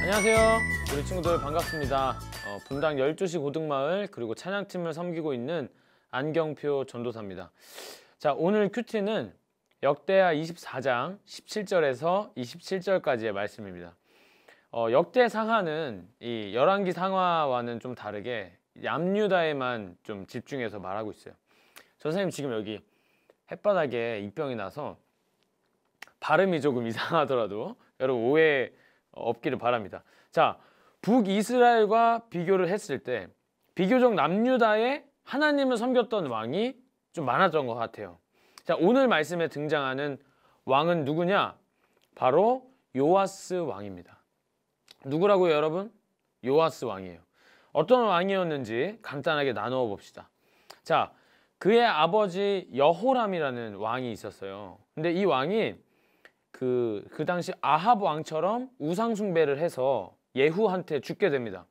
안녕하세요. 우리 친구들 반갑습니다. 분당 12시 고등마을 그리고 찬양팀을 섬기고 있는 안경표 전도사입니다. 자, 오늘 큐티는 역대하 24장 17절에서 27절까지의 말씀입니다. 역대 상하는 이 열왕기 상하와는 좀 다르게 얌유다에만 좀 집중해서 말하고 있어요. 선생님 지금 여기 햇바닥에 입병이 나서 발음이 조금 이상하더라도 여러분 오해 없기를 바랍니다. 자, 북이스라엘과 비교를 했을 때 비교적 남유다에 하나님을 섬겼던 왕이 좀 많았던 것 같아요. 자, 오늘 말씀에 등장하는 왕은 누구냐? 바로 요아스 왕입니다. 누구라고요, 여러분? 요아스 왕이에요. 어떤 왕이었는지 간단하게 나누어 봅시다. 자, 그의 아버지 여호람이라는 왕이 있었어요. 근데 이 왕이 그 당시 아합 왕처럼 우상 숭배를 해서 예후한테 죽게 됩니다.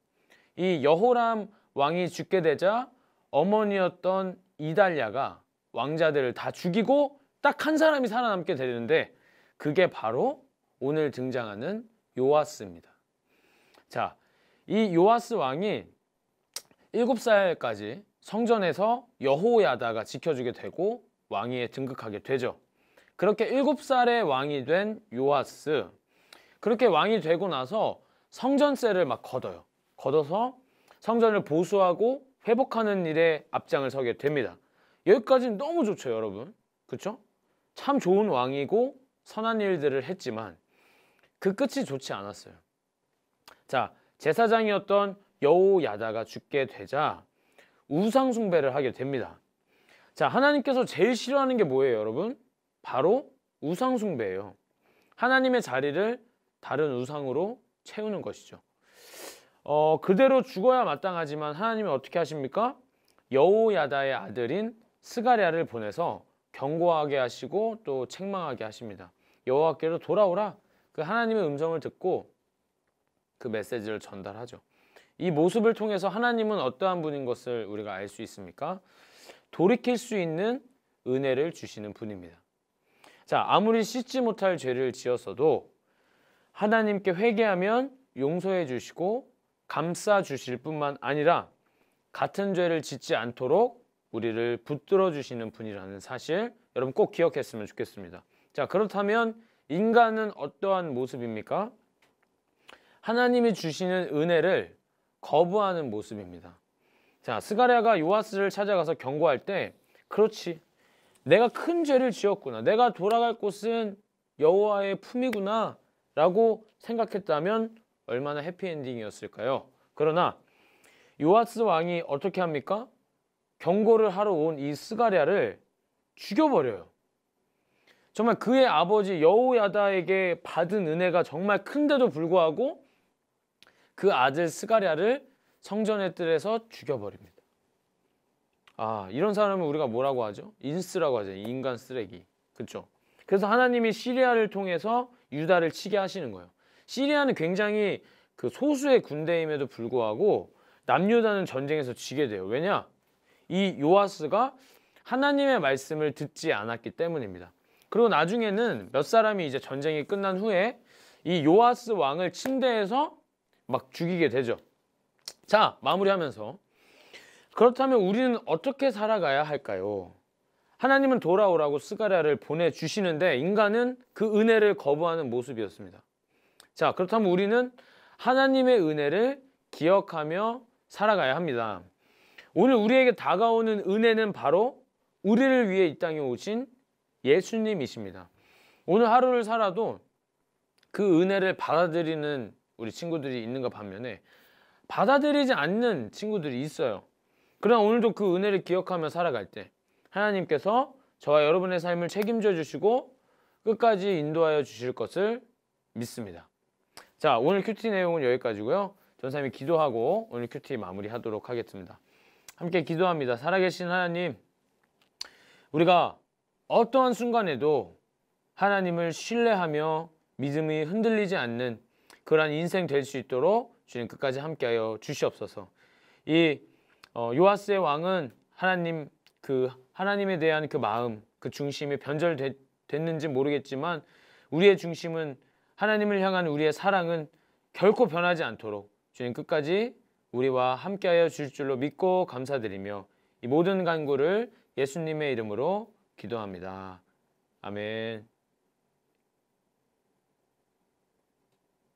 이 여호람 왕이 죽게 되자 어머니였던 이달랴가 왕자들을 다 죽이고 딱 한 사람이 살아남게 되는데 그게 바로 오늘 등장하는 요아스입니다. 자, 이 요아스 왕이 7살까지 성전에서 여호야다가 지켜주게 되고 왕위에 등극하게 되죠. 그렇게 7살의 왕이 된 요아스, 그렇게 왕이 되고 나서 성전세를 막 걷어서 성전을 보수하고 회복하는 일에 앞장을 서게 됩니다. 여기까지는 너무 좋죠, 여러분. 그렇죠? 참 좋은 왕이고 선한 일들을 했지만 그 끝이 좋지 않았어요. 자, 제사장이었던 여호야다가 죽게 되자 우상 숭배를 하게 됩니다. 자, 하나님께서 제일 싫어하는 게 뭐예요, 여러분? 바로 우상 숭배예요. 하나님의 자리를 다른 우상으로 채우는 것이죠. 그대로 죽어야 마땅하지만 하나님은 어떻게 하십니까? 여호야다의 아들인 스가랴를 보내서 경고하게 하시고 또 책망하게 하십니다. 여호와께로 돌아오라. 그 하나님의 음성을 듣고 그 메시지를 전달하죠. 이 모습을 통해서 하나님은 어떠한 분인 것을 우리가 알 수 있습니까? 돌이킬 수 있는 은혜를 주시는 분입니다. 자, 아무리 씻지 못할 죄를 지었어도 하나님께 회개하면 용서해 주시고 감싸 주실 뿐만 아니라 같은 죄를 짓지 않도록 우리를 붙들어 주시는 분이라는 사실 여러분 꼭 기억했으면 좋겠습니다. 자, 그렇다면 인간은 어떠한 모습입니까? 하나님이 주시는 은혜를 거부하는 모습입니다. 자, 스가랴가 요아스를 찾아가서 경고할 때 그렇지, 내가 큰 죄를 지었구나, 내가 돌아갈 곳은 여호와의 품이구나 라고 생각했다면 얼마나 해피엔딩이었을까요? 그러나 요아스 왕이 어떻게 합니까? 경고를 하러 온 이 스가랴를 죽여버려요. 정말 그의 아버지 여호야다에게 받은 은혜가 정말 큰데도 불구하고 그 아들 스가랴를 성전의 뜰에서 죽여버립니다. 아, 이런 사람은 우리가 뭐라고 하죠? 인스라고 하죠. 인간 쓰레기. 그렇죠? 그래서 하나님이 시리아를 통해서 유다를 치게 하시는 거예요. 시리아는 굉장히 그 소수의 군대임에도 불구하고 남유다는 전쟁에서 지게 돼요. 왜냐? 이 요아스가 하나님의 말씀을 듣지 않았기 때문입니다. 그리고 나중에는 몇 사람이 이제 전쟁이 끝난 후에 이 요아스 왕을 침대에서 막 죽이게 되죠. 자, 마무리하면서 그렇다면 우리는 어떻게 살아가야 할까요? 하나님은 돌아오라고 스가랴를 보내주시는데 인간은 그 은혜를 거부하는 모습이었습니다. 자, 그렇다면 우리는 하나님의 은혜를 기억하며 살아가야 합니다. 오늘 우리에게 다가오는 은혜는 바로 우리를 위해 이 땅에 오신 예수님이십니다. 오늘 하루를 살아도 그 은혜를 받아들이는 우리 친구들이 있는가 반면에 받아들이지 않는 친구들이 있어요. 그러나 오늘도 그 은혜를 기억하며 살아갈 때 하나님께서 저와 여러분의 삶을 책임져 주시고 끝까지 인도하여 주실 것을 믿습니다. 자, 오늘 큐티 내용은 여기까지고요. 전사님이 기도하고 오늘 큐티 마무리하도록 하겠습니다. 함께 기도합니다. 살아계신 하나님, 우리가 어떠한 순간에도 하나님을 신뢰하며 믿음이 흔들리지 않는 그러한 인생 될 수 있도록 주님 끝까지 함께하여 주시옵소서. 이 요아스의 왕은 하나님에 대한 그 마음, 그 중심이 변절됐는지 모르겠지만 우리의 중심은 하나님을 향한 우리의 사랑은 결코 변하지 않도록 주님 끝까지 우리와 함께하여 주실 줄로 믿고 감사드리며 이 모든 간구를 예수님의 이름으로 기도합니다. 아멘.